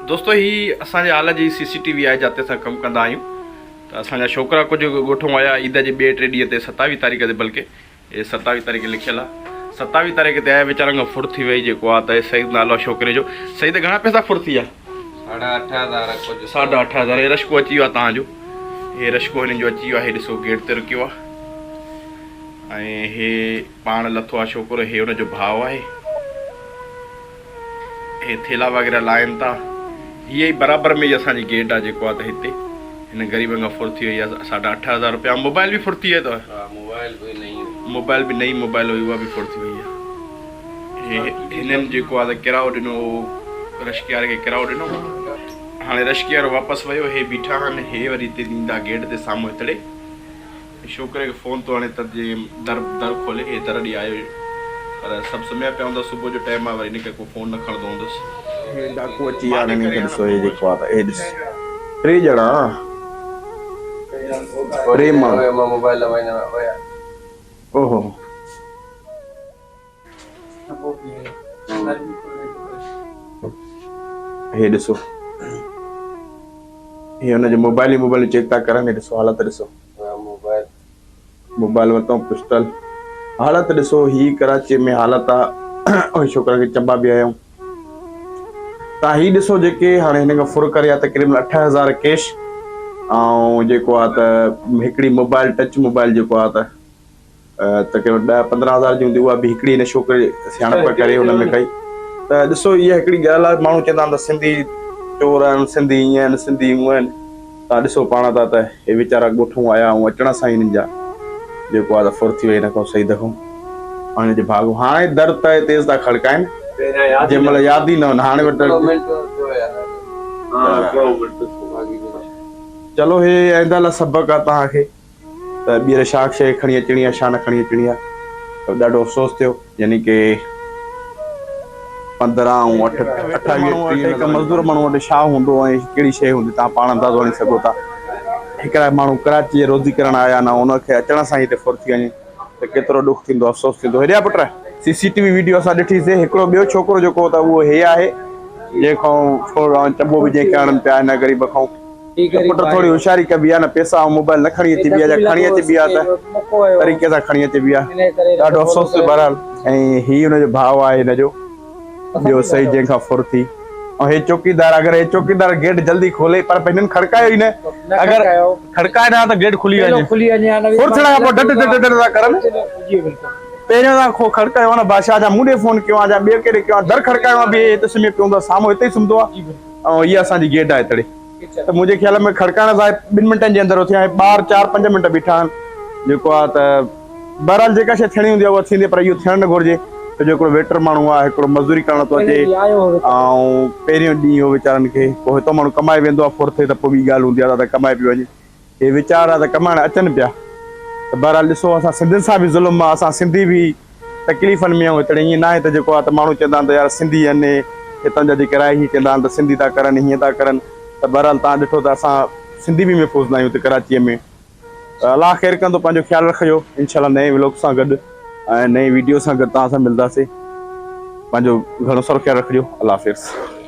दोस्तों ही असांजे हाल जी CCTV आहे जिते असां कमु कंदा आहियूं त असांजा छोकिरा कुझु ॻोठूं आया ईद जे ॿिए टे ॾींहं ते 27 तारीख़ ते बल्कि हे 27 तारीख़ लिखियलु आहे 27 तारीख़ ते आया वीचारनि खां फुर थी वई जेको आहे त सही नालो आहे छोकिरे जो सही त घणा पैसा फुर थी विया 8,500 8,500 हे रशको अची वियो आहे तव्हांजो हे रशको हिननि जो अची वियो आहे हे ॾिसो गेट ते रुकियो आहे ऐं हे पाण लथो आहे छोकिरो हे हुनजो भाउ आहे हे थेला वग़ैरह लाइनि था हीअ ई बराबरि में ई असांजी गेट आहे जेको आहे त हिते हिन ग़रीबनि खां फुर थी वई आहे 8,500 रुपया मोबाइल बि फुर थी वियो अथव मोबाइल बि नई मोबाइल हुई उहा बि फुर थी वई आहे हिननि जेको आहे त किरायो ॾिनो रशके वारे खे किरायो ॾिनो हाणे रशके वारो वापसि वियो हे बीठा आहिनि हे वरी हिते ॾींदा गेट ते साम्हूं हितड़े छोकिरे खे फ़ोन थो हणे त दर खोले हे दर ॾींहुं आयो पर सभु सुम्हिया पिया हूंदा सुबुह जो टाइम आहे वरी हिनखे को फ़ोन न खणंदो हूंदुसि डाकू अची विया आहिनि ॾिसो हे जेको आहे त हे ॾिस 3 ॼणा 3 माण्हू मोबाइल ओहो हे ॾिसो हे हुनजो मोबाइल चेक था करनि हे ॾिसो हालत ॾिसो मोबाइल वरितो पिस्टल हालत ॾिसो ही कराची में हालत आहे छोकिरा खे चंबा बि आहियूं तव्हां ही ॾिसो जेके हाणे हिन खां फुर करे आहे तक़रीबन 8,000 कैश ऐं जेको आहे त हिकिड़ी मोबाइल टच मोबाइल जेको आहे त तक़रीबन 10-15,000 जी हूंदी उहा बि हिकिड़ी हिन छोकिरे सियाणप करे हुन में कई त ॾिसो इहा हिकिड़ी ॻाल्हि आहे माण्हू चवंदा आहिनि त सिंधी चोर आहिनि सिंधी ईअं आहिनि सिंधी हूअं आहिनि तव्हां ॾिसो पाण था त हे वीचारा ॻोठूं आया ऐं अचण सां ई हिननि जा जेको आहे त फुर थी वई हिन खां सही दफ़ो हाणे हिनजे भाॻ हाणे दर त तेज़ था खड़काइनि जंहिं महिल यादि ई न हाणे चलो हे आइंदा लाइ सबक़ आहे तव्हांखे त ॿीहर छा शइ खणी अचणी आहे छा न खणी अचणी आहे त ॾाढो अफ़सोस थियो यानी की 15 ऐं 28 मज़दूर माण्हू वटि छा हूंदो ऐं कहिड़ी शइ हूंदी तव्हां पाण अंदाज़ो हणी सघो था हिकिड़ा माण्हू कराची जे रोज़ी करणु आया न हुनखे अचण सां ई हिते फुर थी वञे त केतिरो ॾुख थींदो अफ़सोस थींदो हेॾा पुट CCTV वीडियो असां ॾिठीसीं हिकिड़ो ॿियो छोकिरो जेको त उहो हे आहे जंहिंखां चॿो बि जंहिंखे आणनि पिया हिन ग़रीब खां पुट थोरी होशियारी कबी आहे न पैसा ऐं मोबाइल न खणी अचिबी आहे या खणी अचिबी आहे त तरीक़े सां खणी अचिबी आहे ॾाढो अफ़सोस थियो बहरहाल ऐं हीउ हुनजो भाउ आहे हिनजो ॿियो सही जंहिंखां फुर थी ऐं हे चौकीदार अगरि हे चौकीदार गेट जल्दी खोले पर हिननि खड़कायो ई न अगरि खड़काए न त गेट खुली वञे फुर थियण खां पोइ डट था करनि पहिरियों खां खड़कायो आहे न बादशाह जा मूं ॾे फ़ोन कयो आहे या ॿिए केॾे कयो आहे दर खड़कायो आहे बि हिते सुम्ही पियो हूंदो आहे साम्हूं हिते ई सुम्हंदो आहे ऐं हीअ असांजी गेट आहे हितड़े त मुंहिंजे ख़्याल में खड़काइण सां 2 मिंटनि जे अंदरि उथिया ऐं ॿार 4-5 मिंट बीठा आहिनि जेको आहे त बहरहाल जेका शइ थियणी हूंदी आहे उहा थींदी पर इहो थियणु न घुरिजे त हिकिड़ो वेटर माण्हू आहे हिकिड़ो मज़दूरी करण थो अचे ऐं पहिरियों ॾींहुं वीचारनि खे पोइ हितां माण्हू कमाए वेंदो आहे फुर थिए त पोइ ॿी ॻाल्हि हूंदी आहे त कमाए पियो वञे हे वीचार आहे त कमाइण अचनि पिया त बहरहाल ॾिसो असां सिंधियुनि सां बि ज़ुल्म आहे असां सिंधी बि तकलीफ़नि में आहियूं हिते ईअं न आहे त जेको आहे त माण्हू चवंदा आहिनि त यार सिंधी आहिनि हितां जा जेके राही चवंदा आहिनि त सिंधी था करनि हीअं था करनि त बहरहाल तव्हां ॾिठो त असां सिंधी बि महफ़ूज़ न आहियूं हिते कराचीअ में त अलाह ख़ैरु कंदो पंहिंजो ख़्यालु रखिजो इंशाल्लाह नए व्लॉग सां गॾु ऐं नई वीडियो सां गॾु तव्हां सां मिलंदासीं पंहिंजो घणो सारो ख़्यालु रखिजो अल्लाह हाफ़िज़।